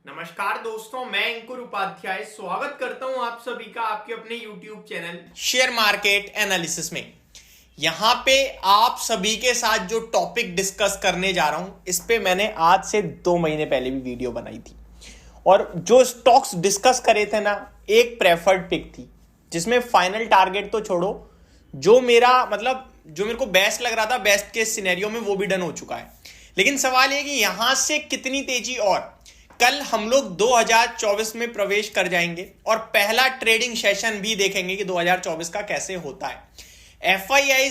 नमस्कार दोस्तों, मैं अंकुर उपाध्याय स्वागत करता हूं आप सभी का आपके अपने YouTube channel share market analysis में। यहां पे आप सभी के साथ जो टॉपिक डिस्कस करने जा रहा हूं, इस पे मैंने आज से 2 महीने पहले भी वीडियो बनाई थी और जो स्टॉक्स डिस्कस करे थे ना, एक प्रेफर्ड पिक थी जिसमें फाइनल टारगेट तो छोड़ो, जो मेरे को बेस्ट लग रहा था, बेस्ट केस सिनेरियो में वो भी डन हो चुका है। लेकिन सवाल ये कि यहां से कितनी तेजी और कल हम लोग 2024 में प्रवेश कर जाएंगे और पहला ट्रेडिंग सेशन भी देखेंगे कि 2024 का कैसे होता है। एफआईआई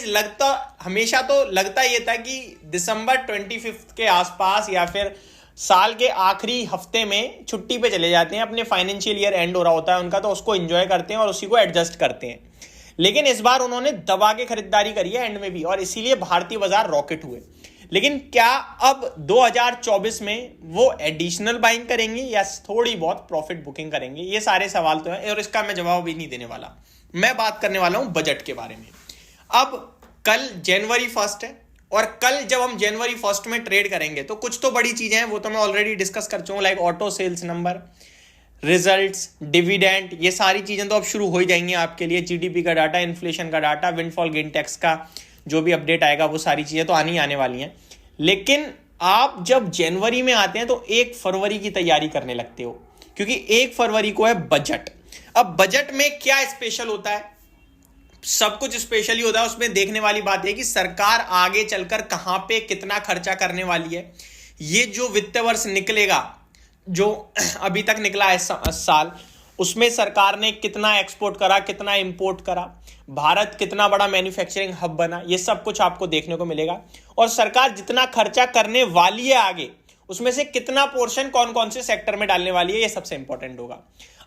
हमेशा तो लगता ये था कि दिसंबर 25 के आसपास या फिर साल के आखिरी हफ्ते में छुट्टी पे चले जाते हैं, अपने फाइनेंशियल ईयर एंड हो रहा होता है उनका, तो उसको एंजॉय करते हैं और उसी को एडजस्ट करते हैं। लेकिन इस बार उन्होंने दबा के खरीदारी करी है एंड में भी, और इसीलिए भारतीय बाजार रॉकेट हुए। लेकिन क्या अब 2024 में वो एडिशनल बाइंग करेंगे या थोड़ी बहुत प्रॉफिट बुकिंग करेंगे? ये सारे सवाल तो हैं और इसका मैं जवाब भी नहीं देने वाला। मैं बात करने वाला हूं बजट के बारे में। अब कल जनवरी 1 है और कल जब हम जनवरी 1 में ट्रेड करेंगे तो कुछ तो बड़ी चीजें हैं, वो तो मैं ऑलरेडी डिस्कस कर चुका हूं, like auto sales number, results, dividend, ये सारी चीजें तो अब शुरू हो ही जाएंगी आपके लिए। जीडीपी का डाटा, इन्फ्लेशन का डाटा, विंडफॉल गेन टैक्स का जो भी अपडेट आएगा, वो सारी चीजें तो आने वाली हैं। लेकिन आप जब जनवरी में आते हैं तो 1 फरवरी की तैयारी करने लगते हो, क्योंकि 1 फरवरी को है बजट। अब बजट में क्या स्पेशल होता है? सब कुछ स्पेशली होता है। उसमें देखने वाली बात है कि सरकार आगे चलकर कहां पे कितना खर्चा करने वाली है। ये जो वित्त वर्ष निकलेगा, जो अभी तक निकला है साल, उसमें सरकार ने कितना एक्सपोर्ट करा, कितना इंपोर्ट करा, भारत कितना बड़ा मैन्युफैक्चरिंग हब बना, ये सब कुछ आपको देखने को मिलेगा। और सरकार जितना खर्चा करने वाली है आगे, उसमें से कितना पोर्शन कौन कौन से सेक्टर में डालने वाली है, ये सबसे इंपॉर्टेंट होगा।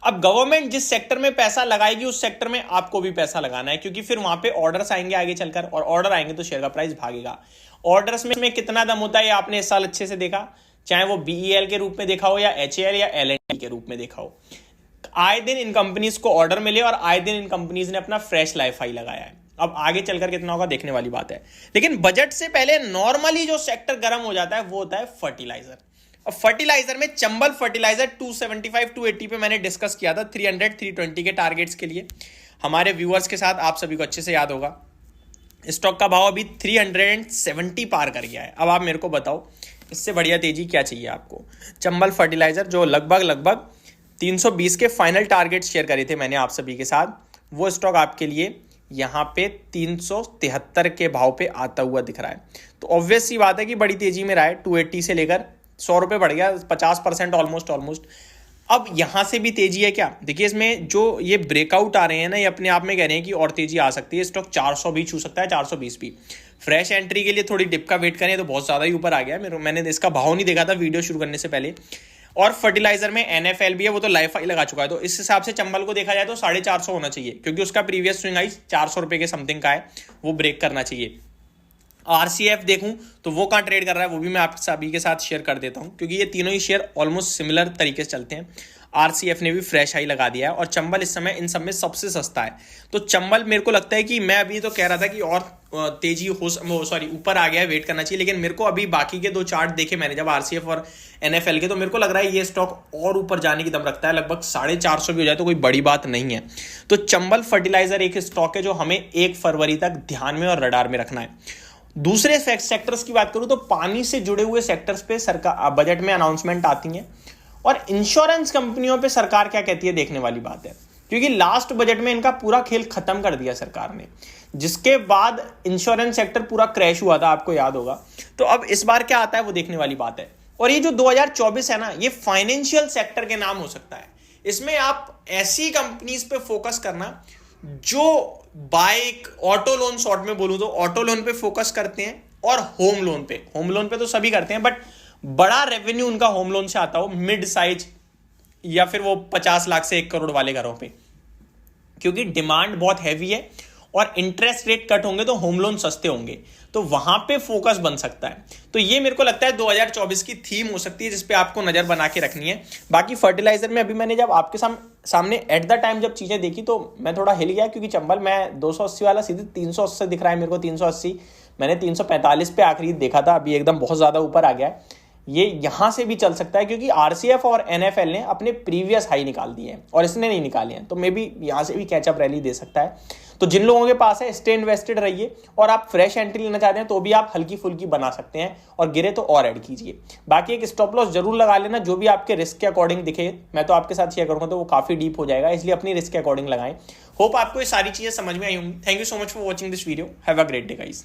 अब गवर्नमेंट जिस सेक्टर में पैसा लगाएगी उस सेक्टर में आपको भी पैसा लगाना है, क्योंकि फिर वहां पे ऑर्डर्स आएंगे आगे चलकर, और ऑर्डर आएंगे तो शेयर का प्राइस भागेगा। ऑर्डर्स में कितना दम होता है ये आपने इस साल अच्छे से देखा, चाहे वो बीईएल के रूप में देखा हो या एचएएल या एलएनटी के रूप में देखा हो। आए दिन इन कंपनीज को ऑर्डर मिले और आए दिन इन कंपनीज ने अपना फ्रेश लाइफ हाई लगाया है। अब आगे चलकर कितना होगा देखने वाली बात है। लेकिन बजट से पहले नॉर्मली जो सेक्टर गर्म हो जाता है वो होता है फर्टिलाइजर। और फर्टिलाइजर में चंबल फर्टिलाइजर 275 280 पे मैंने डिस्कस किया था 300 320 के टारगेट्स के लिए हमारे व्यूअर्स के साथ, आप सभी को अच्छे से याद होगा। स्टॉक का भाव अभी 370 पार कर गया है। अब आप मेरे को बताओ इससे बढ़िया तेजी क्या चाहिए आपको? चंबल फर्टिलाइजर जो लगभग 320 के फाइनल टारगेट शेयर करे थे मैंने आप सभी के साथ, वो स्टॉक आपके लिए यहाँ पे 373 के भाव पे आता हुआ दिख रहा है। तो ऑब्वियस सी बात है कि बड़ी तेजी में रहा है, 280 से लेकर 100 रुपये बढ़ गया, 50% ऑलमोस्ट। अब यहाँ से भी तेजी है क्या? देखिए इसमें जो ये ब्रेकआउट आ रहे हैं ना, ये अपने आप में कह रहे हैं कि और तेजी आ सकती है। स्टॉक 400 भी छू सकता है, 420 भी। फ्रेश एंट्री के लिए थोड़ी डिप का वेट करें तो बहुत ज़्यादा ही ऊपर आ गया है। मैंने इसका भाव नहीं देखा था वीडियो शुरू करने से पहले। और फर्टिलाइजर में एनएफएल भी है, वो तो लाइफ हाई लगा चुका है। तो इस हिसाब से चंबल को देखा जाए तो 450 होना चाहिए, क्योंकि उसका प्रीवियस स्विंग हाई 400 रुपये के समथिंग का है, वो ब्रेक करना चाहिए। आरसीएफ देखूं तो वो कहाँ ट्रेड कर रहा है, वो भी मैं आप सभी के साथ शेयर कर देता हूं, क्योंकि ये तीनों ही शेयर ऑलमोस्ट सिमिलर तरीके से चलते हैं। आरसीएफ ने भी फ्रेश हाई लगा दिया है और चंबल इस समय इन सब में सबसे सस्ता है। तो चंबल मेरे को लगता है कि मैं अभी तो कह रहा था कि और तेजी ऊपर आ गया है, वेट करना चाहिए। लेकिन मेरे को अभी बाकी के 2 चार्ट देखे मैंने जब आरसीएफ और एनएफएल के, तो मेरे को लग रहा है ये स्टॉक और ऊपर जाने की दम रखता है। लगभग 450 भी हो जाए तो कोई बड़ी बात नहीं है। तो चंबल फर्टिलाइजर एक स्टॉक है जो हमें 1 फरवरी तक ध्यान में और रडार में रखना है। दूसरे सेक्टर्स की बात करूं तो पानी से जुड़े हुए सेक्टर्स पे सरकार बजट में अनाउंसमेंट आती है, और इंश्योरेंस कंपनियों पे सरकार क्या कहती है देखने वाली बात है, क्योंकि लास्ट बजट में इनका पूरा खेल खत्म कर दिया सरकार ने, जिसके बाद इंश्योरेंस सेक्टर पूरा क्रैश हुआ था, आपको याद होगा। तो अब इस बार क्या आता है वो देखने वाली बात है। और ये जो 2024 है ना, ये फाइनेंशियल सेक्टर के नाम हो सकता है। इसमें आप ऐसी कंपनीज पे फोकस करना जो बाइक, ऑटो लोन, शॉर्ट में बोलूं तो ऑटो लोन पे फोकस करते हैं, और होम लोन पे तो सभी करते हैं, बट बड़ा रेवेन्यू उनका होम लोन से आता हो, मिड साइज या फिर वो 50 लाख से 1 करोड़ वाले घरों पे, क्योंकि डिमांड बहुत हैवी है और इंटरेस्ट रेट कट होंगे तो होम लोन सस्ते होंगे, तो वहां पे फोकस बन सकता है। तो ये मेरे को लगता है 2024 की थीम हो सकती है, जिसपे आपको नजर बना के रखनी है। बाकी फर्टिलाइजर में अभी मैंने जब आपके सामने एट द टाइम जब चीजें देखी तो मैं थोड़ा हिल गया, क्योंकि चंबल में 280 वाला सीधे 380 दिख रहा है मेरे को, 380। मैंने 345 पे आखिरी देखा था, अभी एकदम बहुत ज्यादा ऊपर आ गया है। ये यहां से भी चल सकता है क्योंकि आरसीएफ और एनएफएल ने अपने प्रीवियस हाई निकाल दिए हैं और इसने नहीं निकाले हैं, तो मे बी यहां से भी कैचअप रैली दे सकता है। तो जिन लोगों के पास है स्टे इन्वेस्टेड रहिए, और आप फ्रेश एंट्री लेना चाहते हैं तो भी आप हल्की फुल्की बना सकते हैं, और गिरे तो और ऐड कीजिए। बाकी एक स्टॉप लॉस जरूर लगा लेना जो भी आपके रिस्क के अकॉर्डिंग दिखे, मैं तो आपके साथ शेयर करूंगा तो वो काफी डीप हो जाएगा, इसलिए अपनी रिस्क के अकॉर्डिंग लगाएं। होप आपको ये सारी चीजें समझ में आई होंगी। Thank you so much for watching this video. Have a great day guys.